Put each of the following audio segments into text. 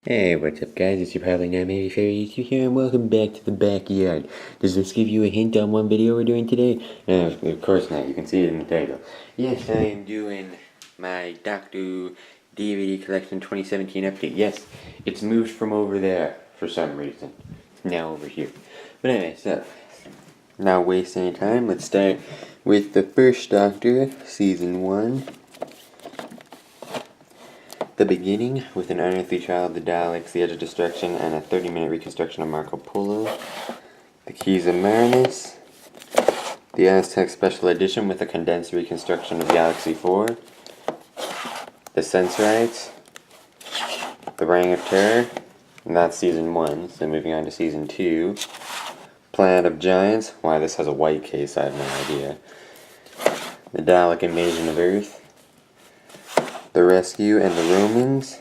Hey, what's up guys, it's your probably not maybe fairy YouTube here, and welcome back to the backyard. Does this give you a hint on what video we're doing today? No, of course not, you can see it in the title. Yes, I am doing my Doctor DVD Collection 2017 update. Yes, it's moved from over there for some reason. It's now over here. But anyway, so, not waste any time, let's start with the first Doctor, Season 1. The beginning, with an unearthly trial of the Daleks, the Edge of Destruction, and a 30-minute reconstruction of Marco Polo. The Keys of Marinus. The Aztec Special Edition with a condensed reconstruction of Galaxy 4. The Sensorites. The Reign of Terror. And that's Season 1, so moving on to Season 2. Planet of Giants. Why this has a white case, I have no idea. The Dalek Invasion of Earth. The Rescue and the Romans.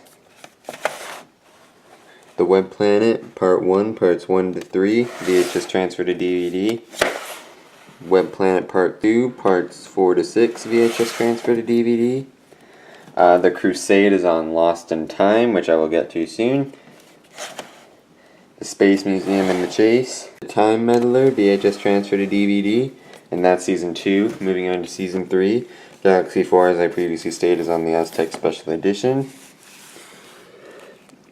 The Web Planet, Part 1, Parts 1 to 3, VHS transfer to DVD. Web Planet Part 2, Parts 4 to 6, VHS transfer to DVD. The Crusade is on Lost in Time, which I will get to soon. The Space Museum and the Chase. The Time Meddler, VHS transfer to DVD. And that's Season 2. Moving on to Season 3. Galaxy 4, as I previously stated, is on the Aztec Special Edition.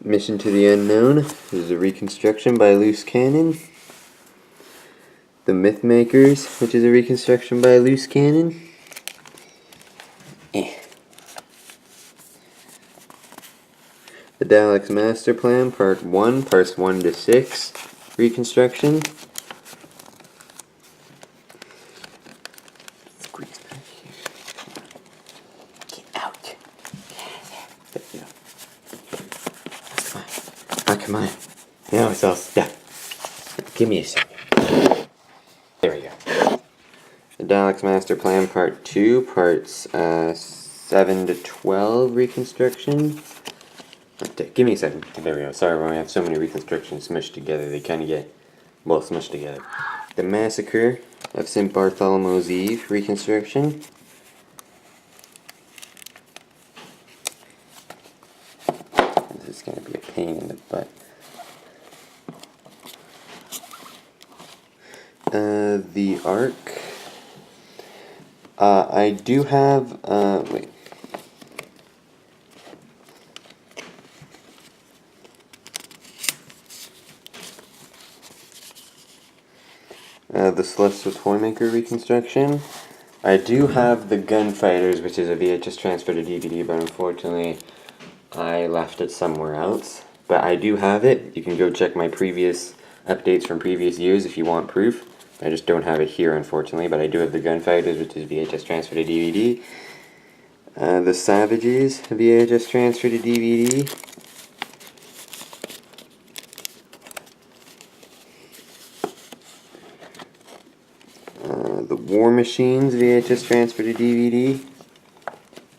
Mission to the Unknown. This is a reconstruction by Loose Cannon. The Mythmakers, which is a reconstruction by Loose Cannon. The Daleks Master Plan, Part 1, Parts 1 to 6, reconstruction. Come on. Now it's all stuck. Give me a second. There we go. The Daleks Master Plan Part 2, Parts 7 to 12 reconstruction. Give me a second. There we go. Sorry, when I have so many reconstructions smushed together, they kind of get, well, smushed together. The Massacre of St. Bartholomew's Eve reconstruction. This is going to be a pain in the butt. The Ark. I do have, wait. The Celestial Toymaker reconstruction. I do have the Gunfighters, which is a VHS transfer to DVD, but unfortunately I left it somewhere else. But I do have it. You can go check my previous updates from previous years if you want proof. I just don't have it here, unfortunately, but I do have the Gunfighters, which is VHS transfer to DVD. The Savages, VHS transfer to DVD. The War Machines, VHS transfer to DVD.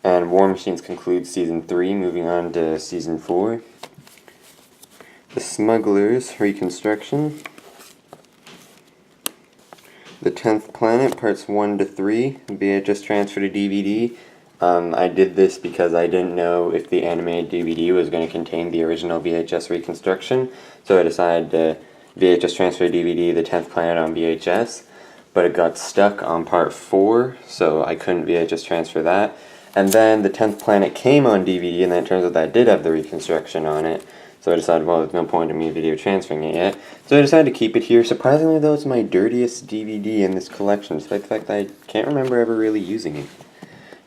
And War Machines concludes Season 3, moving on to Season 4. The Smugglers, reconstruction. The 10th Planet, Parts 1 to 3, VHS transfer to DVD. I did this because I didn't know if the animated DVD was going to contain the original VHS reconstruction, so I decided to VHS transfer to DVD the 10th Planet on VHS, but it got stuck on Part 4, so I couldn't VHS transfer that. And then the 10th Planet came on DVD, and then it turns out that I did have the reconstruction on it. So I decided, well, there's no point in me video transferring it yet. So I decided to keep it here. Surprisingly, though, it's my dirtiest DVD in this collection, despite the fact that I can't remember ever really using it.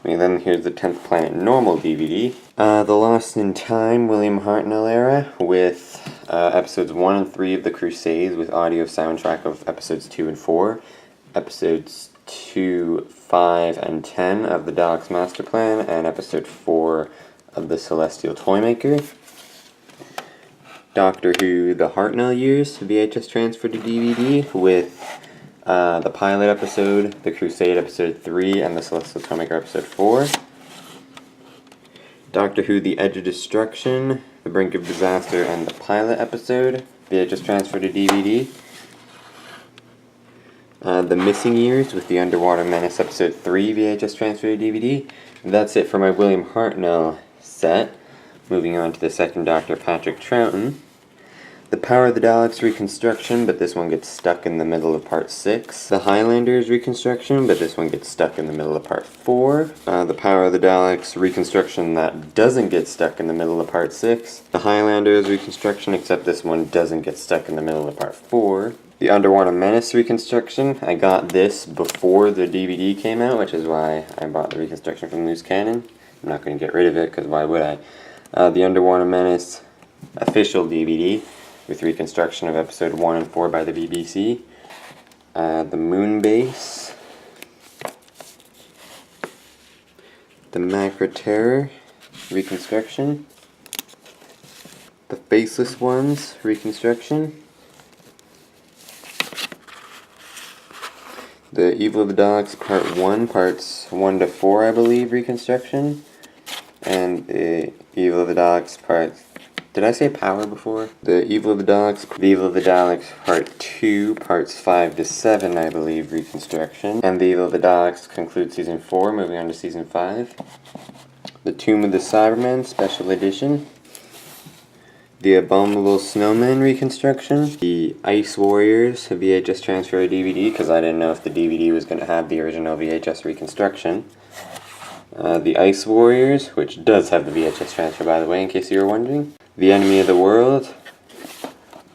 Then here's the 10th Planet normal DVD. The Lost in Time William Hartnell era, with episodes 1 and 3 of The Crusades, with audio soundtrack of episodes 2 and 4. Episodes 2, 5, and 10 of the Daleks Master Plan, and episode 4 of the Celestial Toymaker. Doctor Who The Hartnell Years, VHS transfer to DVD, with the pilot episode, The Crusade episode 3, and the Celestial Toymaker episode 4. Doctor Who The Edge of Destruction, The Brink of Disaster, and the pilot episode, VHS transfer to DVD. The Missing Years with the Underwater Menace episode 3, VHS transfer to DVD. And that's it for my William Hartnell set. Moving on to the second Doctor, Patrick Troughton. The Power of the Daleks reconstruction, but this one gets stuck in the middle of part 6. The Highlanders reconstruction, but this one gets stuck in the middle of part 4. The Power of the Daleks reconstruction that doesn't get stuck in the middle of part 6. The Highlanders reconstruction, except this one doesn't get stuck in the middle of part 4. The Underwater Menace reconstruction, I got this before the DVD came out, which is why I bought the reconstruction from Loose Cannon. I'm not going to get rid of it, because why would I? The Underwater Menace official DVD, with reconstruction of episode 1 and 4 by the BBC. The Moon Base. The Macra Terror reconstruction. The Faceless Ones reconstruction. The Evil of the Daleks Part 1, Parts 1 to 4, I believe, reconstruction. And the Evil of the Daleks Parts... Did I say Power before? The Evil of the Daleks Part 2, Parts 5 to 7, I believe, reconstruction. And the Evil of the Daleks concludes Season 4, moving on to Season 5. The Tomb of the Cybermen Special Edition. The Abominable Snowmen reconstruction. The Ice Warriors VHS transfer DVD, because I didn't know if the DVD was going to have the original VHS reconstruction. The Ice Warriors, which does have the VHS transfer, by the way, in case you were wondering. The Enemy of the World,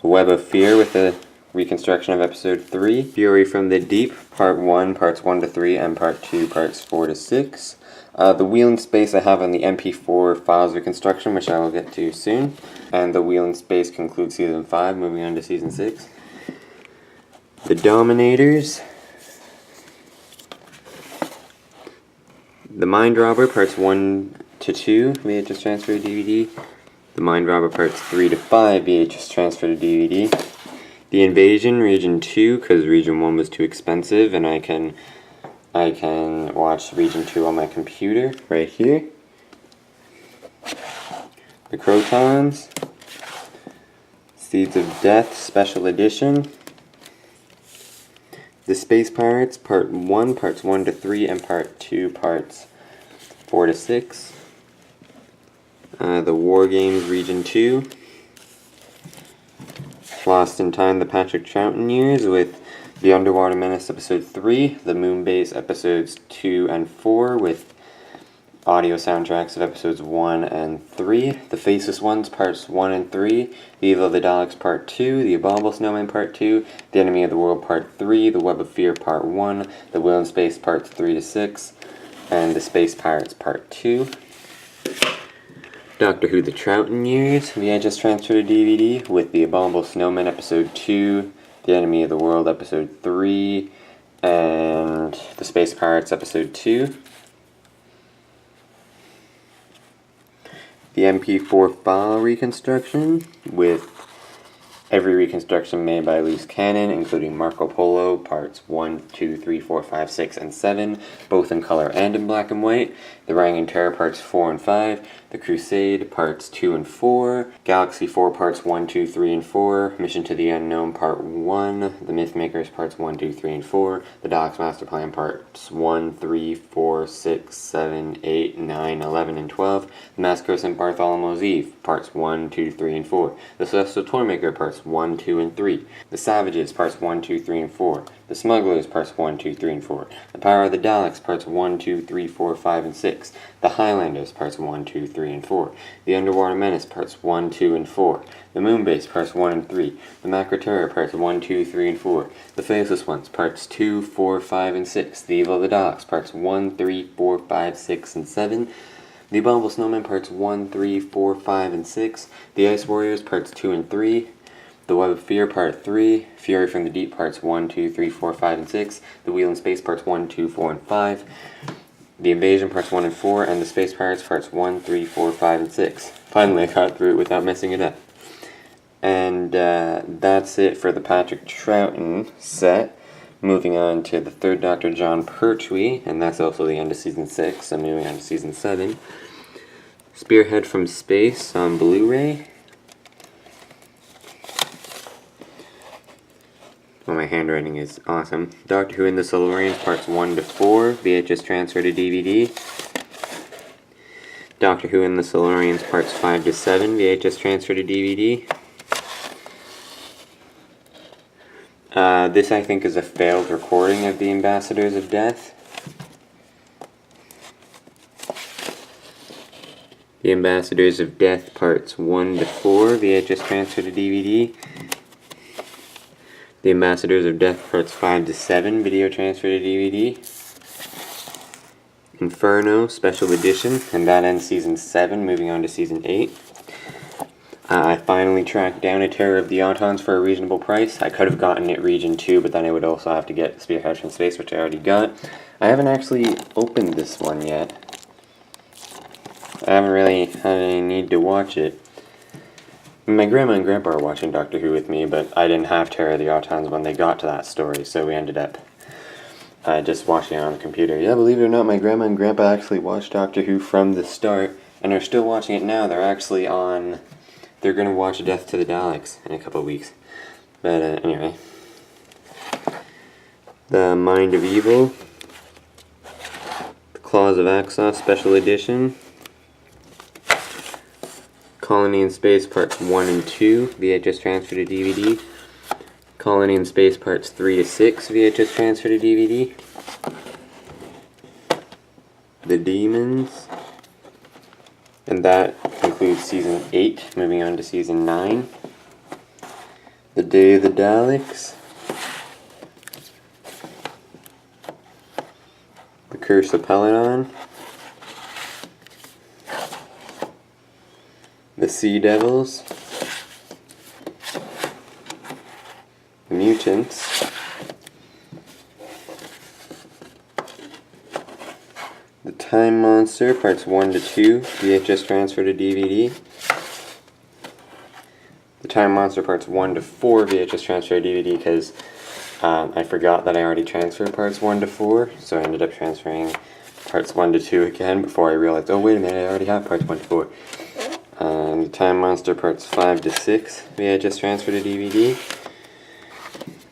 Web of Fear with the reconstruction of episode 3. Fury from the Deep, part 1, parts 1 to 3, and part 2, parts 4 to 6. The Wheel in Space I have on the MP4 files reconstruction, which I will get to soon. And the Wheel in Space concludes season 5, moving on to season 6. The Dominators. The Mind Robber, parts 1 to 2, VHS transfer to DVD. The Mind Robber parts 3 to 5, VHS transfer to DVD. The Invasion, Region 2, because Region 1 was too expensive, and I can watch Region 2 on my computer, right here. The Crotons. Seeds of Death, Special Edition. The Space Pirates, Part 1, Parts 1 to 3, and Part 2, Parts 4 to 6. The War Games Region 2. Lost in Time, the Patrick Troughton years, with the Underwater Menace Episode 3, the Moon Base Episodes 2 and 4, with audio soundtracks of Episodes 1 and 3, the Faceless Ones Parts 1 and 3, the Evil of the Daleks Part 2, the Abominable Snowmen Part 2, the Enemy of the World Part 3, the Web of Fear Part 1, the Wheel in Space Parts 3 to 6, and the Space Pirates Part 2. Doctor Who The Troughton Years, VHS transfer to DVD, with the Abominable Snowmen Episode 2, the Enemy of the World Episode 3, and the Space Pirates Episode 2. The MP4 file reconstruction, with every reconstruction made by Loose Cannon, including Marco Polo, parts 1, 2, 3, 4, 5, 6, and 7, both in color and in black and white. The Rangan Terror, parts 4 and 5. The Crusade, parts 2 and 4. Galaxy 4, parts 1, 2, 3, and 4. Mission to the Unknown, part 1. The Mythmakers, parts 1, 2, 3, and 4. The Daleks Master Plan, parts 1, 3, 4, 6, 7, 8, 9, 11, and 12. The Massacre of St. Bartholomew's Eve, parts 1, 2, 3, and 4. The Celestial Toymaker, parts 1, 2, and 3. The Savages, parts 1, 2, 3, and 4. The Smugglers, parts 1, 2, 3, and 4. The Power of the Daleks, parts 1, 2, 3, 4, 5, and 6. The Highlanders, parts 1, 2, 3, and 4. The Underwater Menace, parts 1, 2, and 4. The Moonbase, parts 1 and 3. The Macra Terror, parts 1, 2, 3, and 4. The Faceless Ones, parts 2, 4, 5, and 6. The Evil of the Daleks, parts 1, 3, 4, 5, 6, and 7. The Abominable Snowmen, parts 1, 3, 4, 5, and 6. The Ice Warriors, parts 2 and 3. The Web of Fear, Part 3, Fury from the Deep, Parts 1, 2, 3, 4, 5, and 6, The Wheel in Space, Parts 1, 2, 4, and 5, The Invasion, Parts 1 and 4, and The Space Pirates, Parts 1, 3, 4, 5, and 6. Finally, I got through it without messing it up. And that's it for the Patrick Troughton set. Moving on to the third Doctor, Jon Pertwee, and that's also the end of Season 6, so moving on to Season 7. Spearhead from Space on Blu-ray. Well, my handwriting is awesome. Doctor Who and the Silurians, Parts 1 to 4, VHS transfer to DVD. Doctor Who and the Silurians Parts 5 to 7, VHS transfer to DVD. This I think is a failed recording of the Ambassadors of Death. The Ambassadors of Death Parts 1 to 4, VHS transfer to DVD. The Ambassadors of Death Parts 5 to 7, video transfer to DVD. Inferno Special Edition, and that ends Season 7, moving on to Season 8. I finally tracked down a Terror of the Autons for a reasonable price. I could have gotten it Region 2, but then I would also have to get Spearhead from Space, which I already got. I haven't actually opened this one yet. I haven't really had any need to watch it. My grandma and grandpa are watching Doctor Who with me, but I didn't have Terror of the Autons when they got to that story, so we ended up just watching it on the computer. Yeah, believe it or not, my grandma and grandpa actually watched Doctor Who from the start, and are still watching it now. They're actually on... They're going to watch Death to the Daleks in a couple of weeks. But anyway. The Mind of Evil. The Claws of Axos Special Edition. Colony in Space Parts 1 and 2, VHS transfer to DVD. Colony in Space Parts 3 to 6, VHS transfer to DVD. The Demons. And that concludes Season 8, moving on to Season 9. The Day of the Daleks. The Curse of Peladon. The Sea Devils. The Mutants. The Time Monster, Parts 1 to 2, VHS transfer to DVD. The Time Monster, Parts 1 to 4, VHS transfer to DVD, because I forgot that I already transferred Parts 1 to 4, so I ended up transferring Parts 1 to 2 again before I realized, oh wait a minute, I already have Parts 1 to 4. The Time Monster, Parts 5 to 6, VHS transfer to DVD.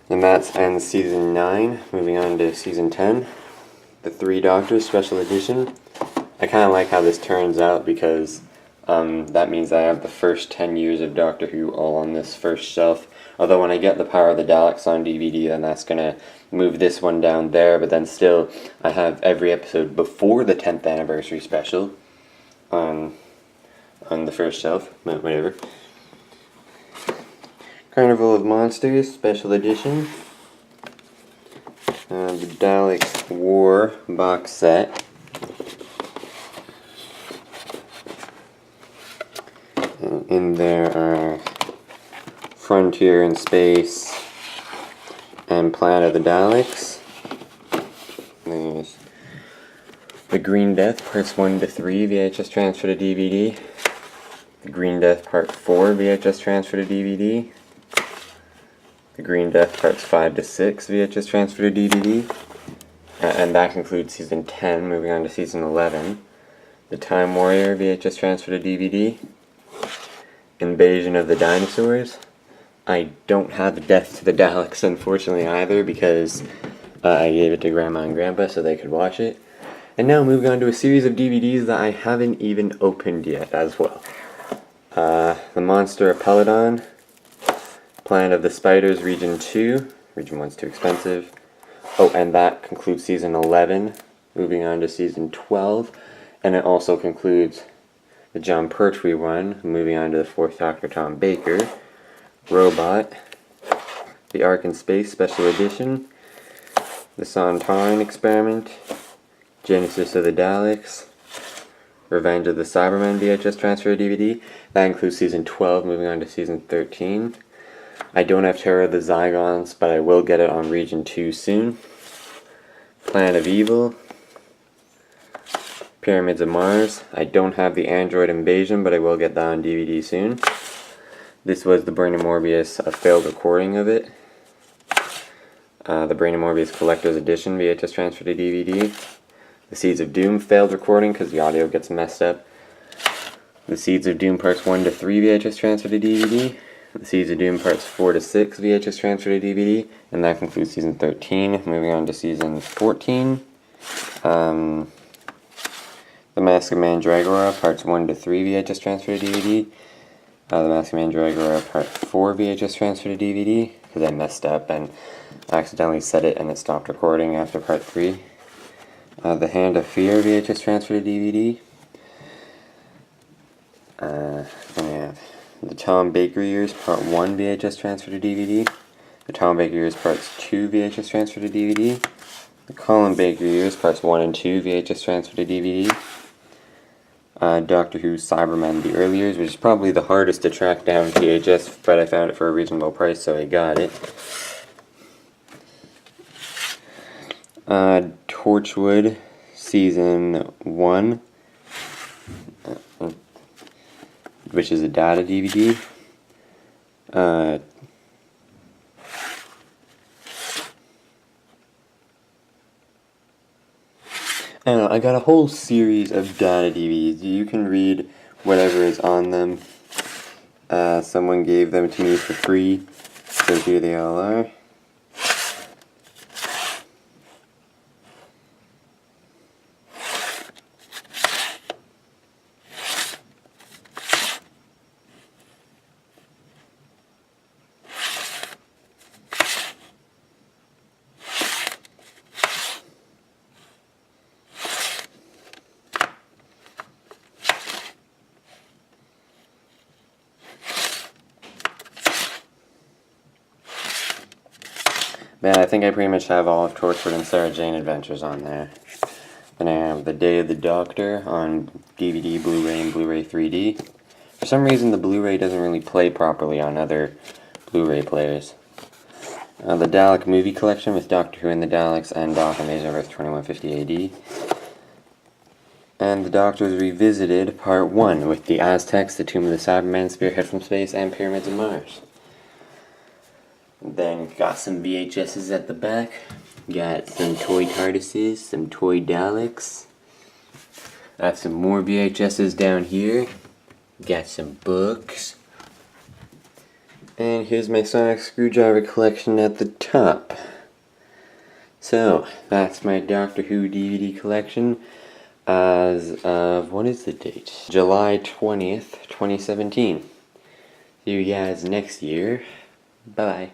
And that ends Season 9, moving on to Season 10. The Three Doctors Special Edition. I kind of like how this turns out because that means I have the first 10 years of Doctor Who all on this first shelf. Although when I get the Power of the Daleks on DVD, then that's going to move this one down there. But then still, I have every episode before the 10th anniversary special on the first shelf. But whatever. Carnival of Monsters Special Edition. The Daleks War box set. And in there are Frontier in Space and Planet of the Daleks. There's The Green Death Parts 1 to 3, VHS transfer to DVD. The Green Death Part 4, VHS transfer to DVD. The Green Death Parts 5 to 6, VHS transfer to DVD. And that concludes Season 10, moving on to Season 11. The Time Warrior, VHS transfer to DVD. Invasion of the Dinosaurs. I don't have Death to the Daleks, unfortunately, either, because I gave it to Grandma and Grandpa so they could watch it. And now moving on to a series of DVDs that I haven't even opened yet as well. The Monster of Peladon. Planet of the Spiders, Region 2. Region 1's too expensive. Oh, and that concludes Season 11. Moving on to Season 12. And it also concludes the John Pertwee one. Moving on to the 4th Doctor, Tom Baker. Robot. The Ark in Space Special Edition. The Sontaran Experiment. Genesis of the Daleks. Revenge of the Cybermen VHS transfer DVD. That includes Season 12, moving on to Season 13. I don't have Terror of the Zygons, but I will get it on Region 2 soon. Planet of Evil. Pyramids of Mars. I don't have the Android Invasion, but I will get that on DVD soon. This was the Brain of Morbius, a failed recording of it. The Brain of Morbius Collector's Edition VHS transfer to DVD. The Seeds of Doom failed recording because the audio gets messed up. The Seeds of Doom Parts 1 to 3 VHS transfer to DVD. The Seeds of Doom Parts 4 to 6 VHS transfer to DVD. And that concludes Season 13. Moving on to Season 14. The Mask of Mandragora, parts 1 to 3 VHS transfer to DVD. The Mask of Mandragora, part 4 VHS transfer to DVD, because I messed up and accidentally set it and it stopped recording after part 3. The Hand of Fear VHS transfer to DVD. Then we have the Tom Baker Years, part 1 VHS transfer to DVD. The Tom Baker Years, parts 2 VHS transfer to DVD. The Colin Baker Years, parts 1 and 2 VHS transfer to DVD. Doctor Who Cybermen The Early Years, which is probably the hardest to track down VHS, but I found it for a reasonable price, so I got it. Torchwood Season 1, which is a data DVD. I don't know, I got a whole series of data DVDs. You can read whatever is on them. Someone gave them to me for free, so here they all are. Man, I think I pretty much have all of Torchwood and Sarah Jane Adventures on there. Then I have The Day of the Doctor on DVD, Blu-ray, and Blu-ray 3D. For some reason, the Blu-ray doesn't really play properly on other Blu-ray players. The Dalek Movie Collection with Doctor Who and the Daleks and Doc Amazing Earth 2150 AD. And The Doctors Revisited, Part 1, with the Aztecs, the Tomb of the Cybermen, Spearhead from Space, and Pyramids of Mars. Then got some VHSs at the back. Got some toy TARDISes, some toy Daleks. Got some more VHSs down here. Got some books. And here's my sonic screwdriver collection at the top. So, that's my Doctor Who DVD collection as of, what is the date? July 20th, 2017. See you guys next year. Bye-bye.